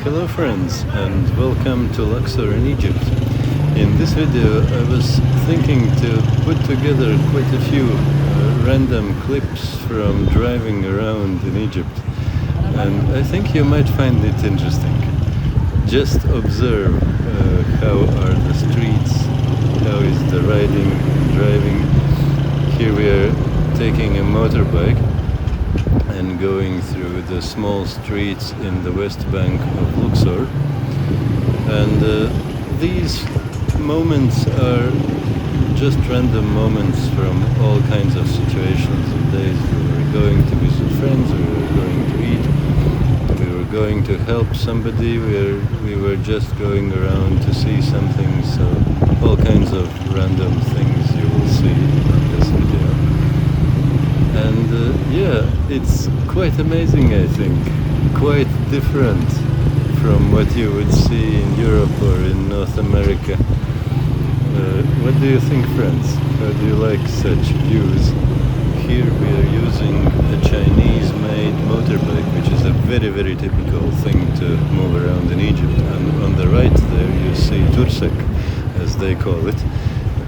Hello friends, and welcome to Luxor in Egypt. In this video I was thinking to put together quite a few random clips from driving around in Egypt, and I think you might find it interesting. Just observe how are the streets, how is the driving. Here we are taking a motorbike and going through the small streets in the west bank of Luxor, and these moments are just random moments from all kinds of situations and days. We were going to visit friends, we were going to eat, we were going to help somebody, we were just going around to see something, so all kinds of random things you will see in this video. And yeah, it's quite amazing, I think. Quite different from what you would see in Europe or in North America. What do you think, friends? How do you like such views? Here we are using a Chinese-made motorbike, which is a very, very typical thing to move around in Egypt. And on the right there you see tursek, as they call it.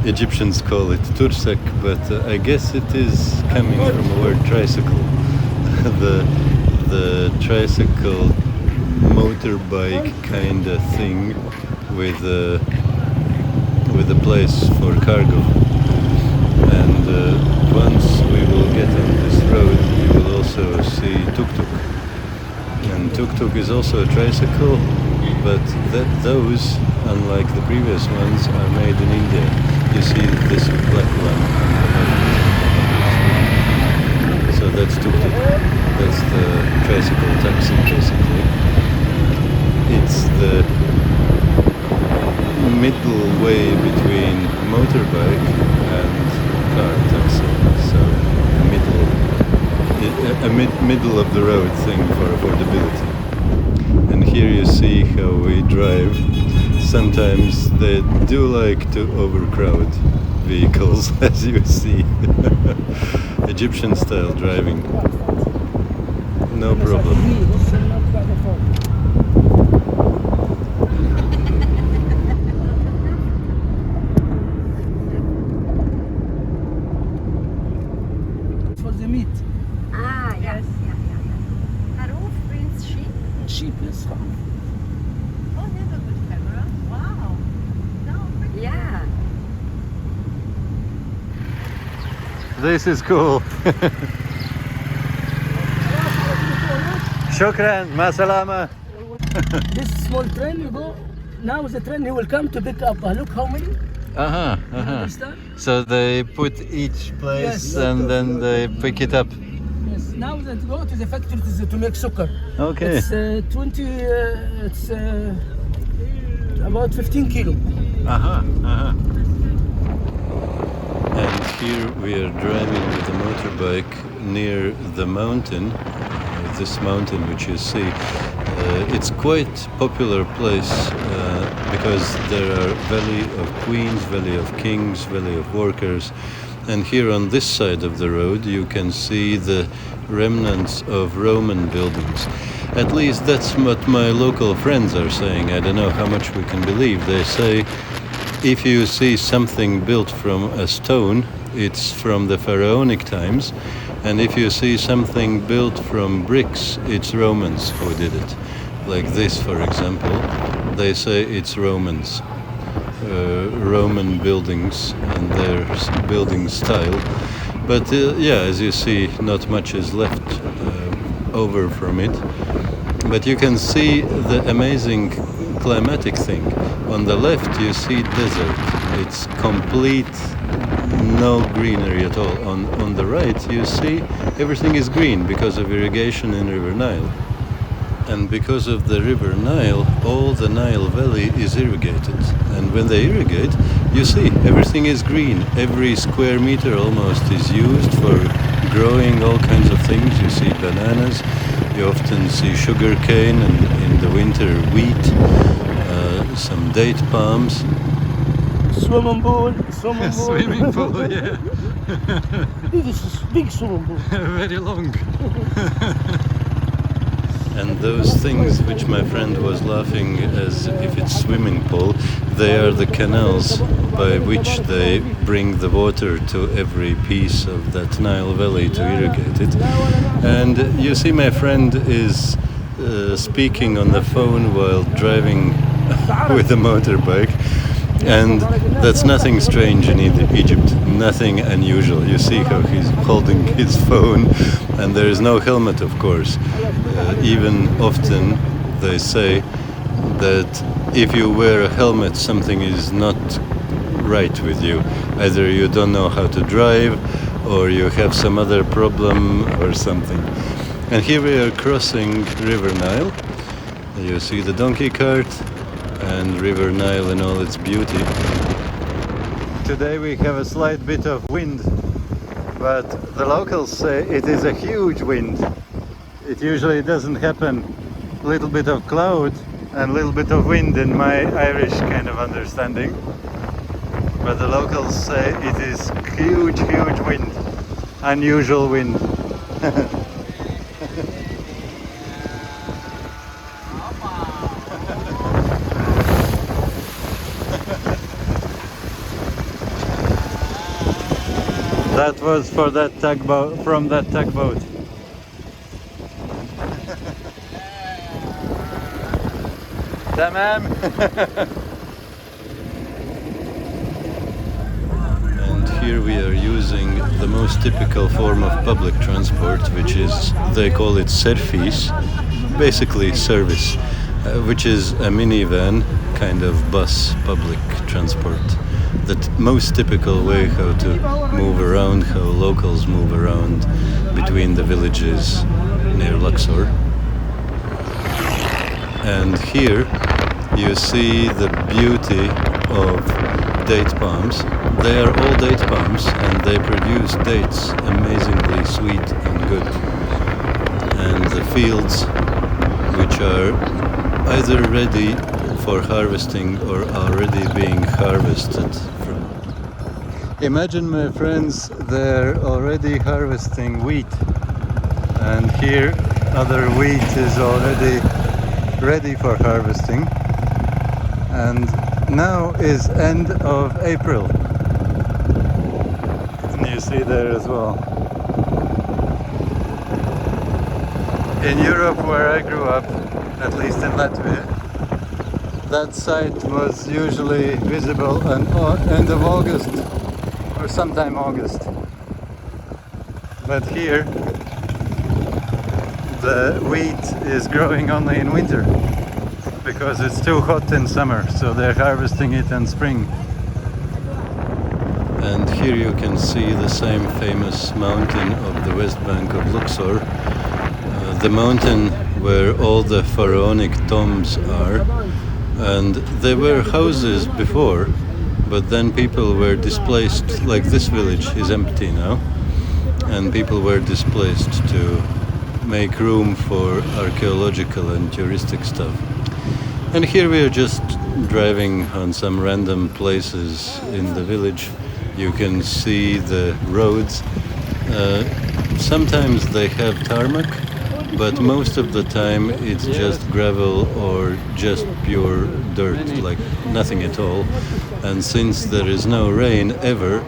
Egyptians call it tursek, but I guess it is coming from the word tricycle. the tricycle motorbike kind of thing with a place for cargo. And once we will get on this road, you will also see tuk-tuk. And tuk-tuk is also a tricycle, but those, unlike the previous ones, are made in India. You see this black one. So that's tuk-tuk. That's the tricycle taxi, basically. It's the middle way between motorbike and car taxi. So a middle of the road thing for affordability. And here you see how we drive. Sometimes they do like to overcrowd vehicles, as you see. Egyptian style driving. No problem. For the meat. Ah, yes. Haroof means sheep. Sheep, yes. Oh, never good camera. Wow. No, yeah. This is cool. Shukran, ma salama. This small train you go, now the train he will come to pick up. Look how many? Understand? So they put each place, Yes. and then they pick it up. Yes. Now they go to the factory to make sugar. Okay. It's 20, it's about 15 kilo. And here we are driving with a motorbike near the mountain, this mountain which you see. It's quite popular place because there are Valley of Queens, Valley of Kings, Valley of Workers, and here on this side of the road you can see the remnants of Roman buildings. At least that's what my local friends are saying. I don't know how much we can believe. They say if you see something built from a stone, it's from the pharaonic times, and if you see something built from bricks, it's Romans who did it. Like this, for example, they say it's Romans, Roman buildings and their building style. But yeah, as you see, not much is left over from it. But you can see the amazing climatic thing. On the left you see desert. It's complete, no greenery at all. On the right you see everything is green because of irrigation in River Nile. And because of the River Nile, all the Nile Valley is irrigated. And when they irrigate, you see everything is green. Every square meter almost is used for growing all kinds of things. You see bananas, you often see sugar cane, and in the winter wheat, some date palms. Swimming pool. Swimming pool, yeah. This is big swimming pool. Very long. And those things which my friend was laughing as if it's swimming pool, they are the canals by which they bring the water to every piece of that Nile valley to irrigate it. And you see my friend is speaking on the phone while driving with a motorbike. And that's nothing strange in Egypt, nothing unusual. You see how he's holding his phone, and there is no helmet, of course. Even often they say that if you wear a helmet, something is not right with you. Either you don't know how to drive, or you have some other problem or something. And here we are crossing River Nile. You see the donkey cart and River Nile in all its beauty. Today we have a slight bit of wind, but the locals say it is a huge wind. It usually doesn't happen. A little bit of cloud and a little bit of wind in my Irish kind of understanding. But the locals say it is huge, huge wind. Unusual wind. That was for that tugboat, from that tugboat. Tamam. And here we are using the most typical form of public transport, which is, they call it service, basically service, which is a minivan, kind of bus public transport. That most typical way how to move around, how locals move around between the villages near Luxor. And here you see the beauty of date palms. They are all date palms and they produce dates amazingly sweet and good. And the fields which are either ready for harvesting or already being harvested from. Imagine, my friends, they're already harvesting wheat, and here other wheat is already ready for harvesting, and now is end of April, and you see there as well. In Europe, where I grew up, at least in Latvia, that site was usually visible at end of August or sometime August. But here the wheat is growing only in winter because it's too hot in summer, so they're harvesting it in spring. And here you can see the same famous mountain of the west bank of Luxor, the mountain where all the pharaonic tombs are. And there were houses before, but then people were displaced, like this village is empty now, and people were displaced to make room for archaeological and touristic stuff. And here we are just driving on some random places in the village. You can see the roads. Sometimes they have tarmac, but most of the time it's just gravel or just pure dirt, like nothing at all. And since there is no rain ever,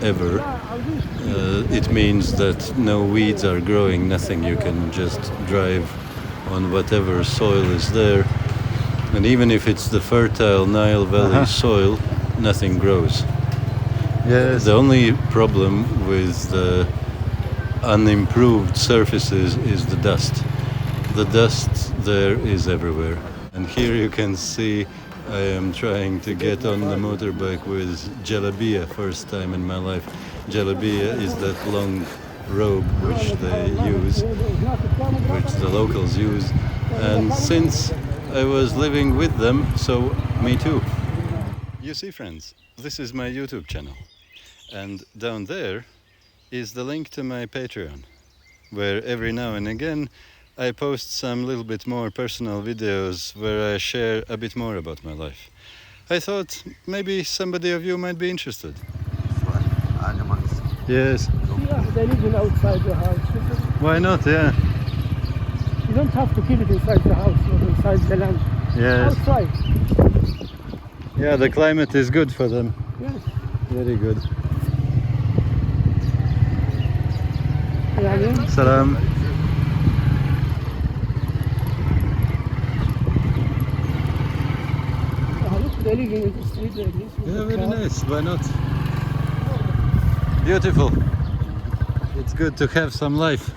it means that no weeds are growing, nothing. You can just drive on whatever soil is there. And even if it's the fertile Nile Valley soil, nothing grows. Yes. The only problem with the unimproved surfaces is the dust. The dust there is everywhere. And here you can see I am trying to get on the motorbike with jalabiya, first time in my life. Jalabiya is that long robe which they use, which the locals use. And since I was living with them, so me too. You see, friends, this is my YouTube channel. And down there is the link to my Patreon, where every now and again I post some little bit more personal videos where I share a bit more about my life. I thought maybe somebody of you might be interested. Yes. Yeah, they live outside the house. Why not, yeah. You don't have to keep it inside the house or inside the land. Yes. Outside. Yeah, the climate is good for them. Yes. Very good. Yeah. Salam. Look, they're living in the street like this. with Yeah, the very car. nice. Why not? Beautiful. It's good to have some life.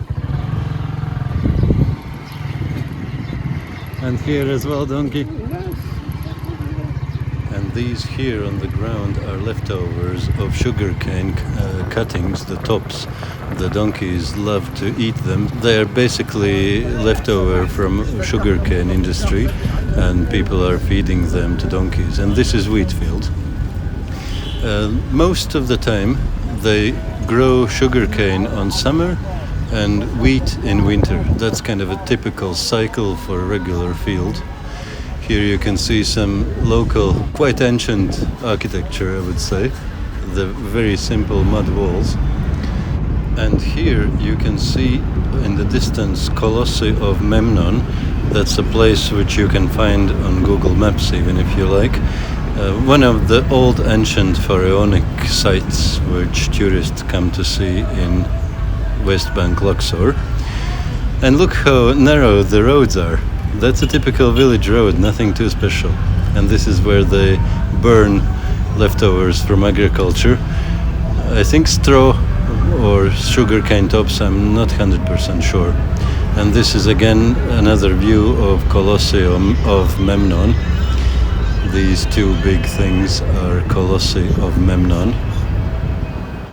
And here as well, donkey. Yes. And these here on the ground are leftovers of sugarcane cuttings, the tops. The donkeys love to eat them. They are basically leftover from sugarcane industry, and people are feeding them to donkeys. And this is wheat field. Most of the time they grow sugarcane on summer and wheat in winter. That's kind of a typical cycle for a regular field. Here you can see some local, quite ancient architecture, I would say. The very simple mud walls. And here you can see in the distance Colossi of Memnon. That's a place which you can find on Google Maps even if you like. One of the old ancient pharaonic sites which tourists come to see in West Bank Luxor. And look how narrow the roads are. That's a typical village road, nothing too special. And this is where they burn leftovers from agriculture. I think straw or sugarcane tops, I'm not 100% sure. And this is again another view of Colosseum of Memnon. These two big things are Colossi of Memnon.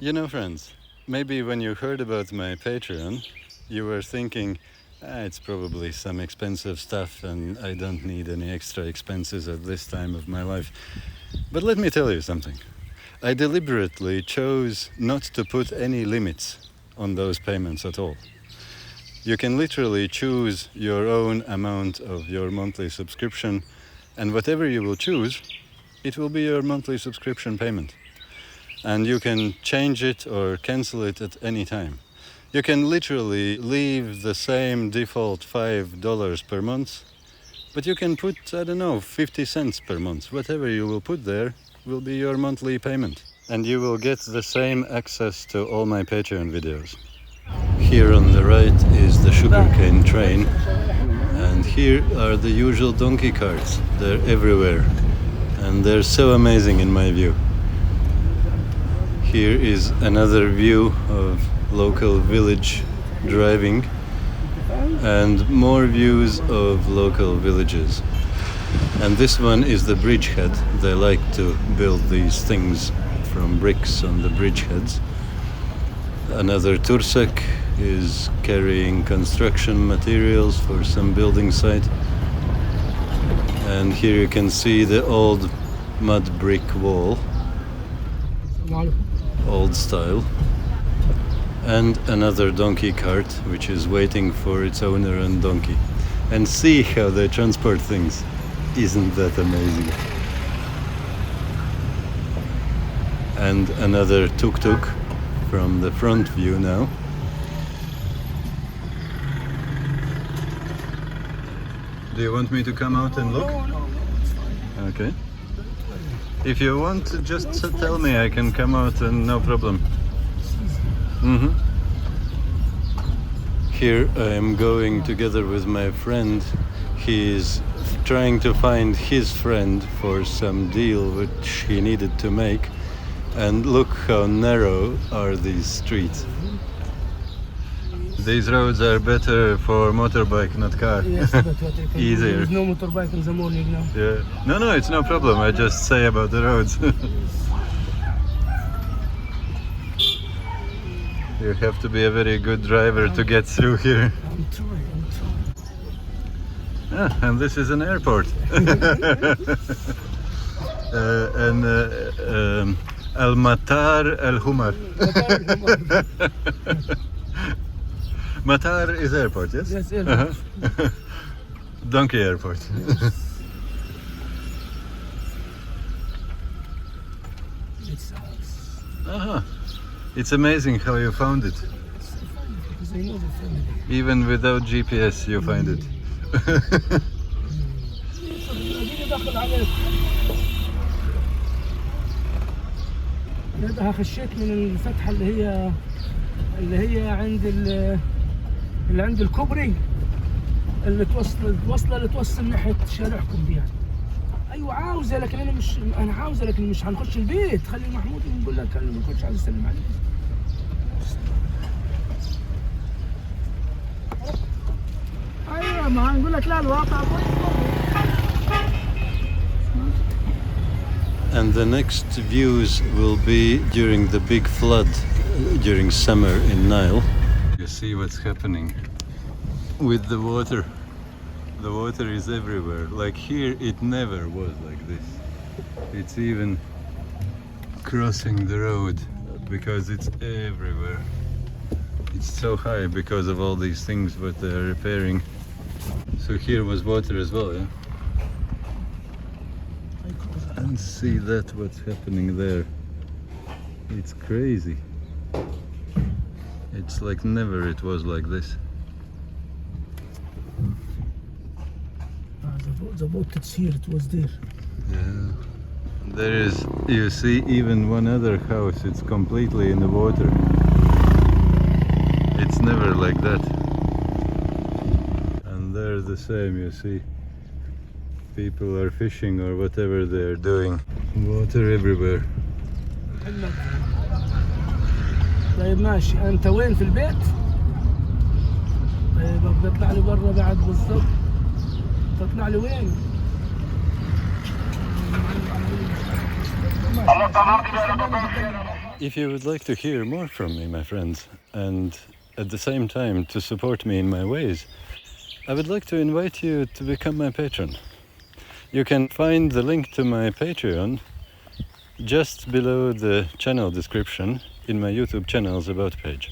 You know, friends, maybe when you heard about my Patreon, you were thinking, it's probably some expensive stuff and I don't need any extra expenses at this time of my life. But let me tell you something. I deliberately chose not to put any limits on those payments at all. You can literally choose your own amount of your monthly subscription, and whatever you will choose, it will be your monthly subscription payment. And you can change it or cancel it at any time. You can literally leave the same default $5 per month, but you can put, I don't know, 50 cents per month. Whatever you will put there will be your monthly payment. And you will get the same access to all my Patreon videos. Here on the right is the sugarcane train, and here are the usual donkey carts. They're everywhere, and they're so amazing in my view. Here is another view of local village driving and more views of local villages. And this one is the bridgehead. They like to build these things from bricks on the bridgeheads. Another tursek is carrying construction materials for some building site. And here you can see the old mud brick wall, old style. And another donkey cart which is waiting for its owner and donkey. And see how they transport things. Isn't that amazing? And another tuk-tuk from the front view now. Do you want me to come out and look? Okay. If you want to just tell me, I can come out and no problem. Here I am going together with my friend. He is trying to find his friend for some deal which he needed to make. And look how narrow are these streets. These roads are better for motorbike, not car. Yes, but what I can Easier. There's no motorbike in the morning now. Yeah. No, it's no problem. I just say about the roads. You have to be a very good driver to get through here. I'm trying. And this is an airport. Al Matar Al Humar. Matar is airport, yes? Yes, airport. Donkey airport. It's a house. It's amazing how you found it. they know the friendly. Even without GPS, you find it. اديني داخل عليك. ندها خشيت من الفتحة اللي هي عند اللي عند الكوبري اللي توصل ناحية شارعكم دي يعني. ايوه عاوزة لكن انا عاوزة لكن مش هنخش البيت. خلي محمود نقول لك انا ما كنتش عايز اسلم عليك. ايوه ما هنقول لك لا الواقع كويس. And the next views will be during the big flood during summer in Nile. You see what's happening with the water. The water is everywhere. Like here, it never was like this. It's even crossing the road because it's everywhere. It's so high because of all these things what they are repairing. So here was water as well, yeah? And see that what's happening there. It's crazy. It's like never it was like this. The boat that's here, it was there. Yeah. There is, you see even one other house, it's completely in the water. It's never like that. And there's the same, you see. People are fishing or whatever they're doing. Water everywhere. طيب ماشي انت وين في البيت؟ طيب بدي اطلع لي برا بعد بالضبط. تطلع لي وين؟ If you would like to hear more from me, my friends, and at the same time to support me in my ways, I would like to invite you to become my patron. You can find the link to my Patreon just below the channel description in my YouTube channel's About page.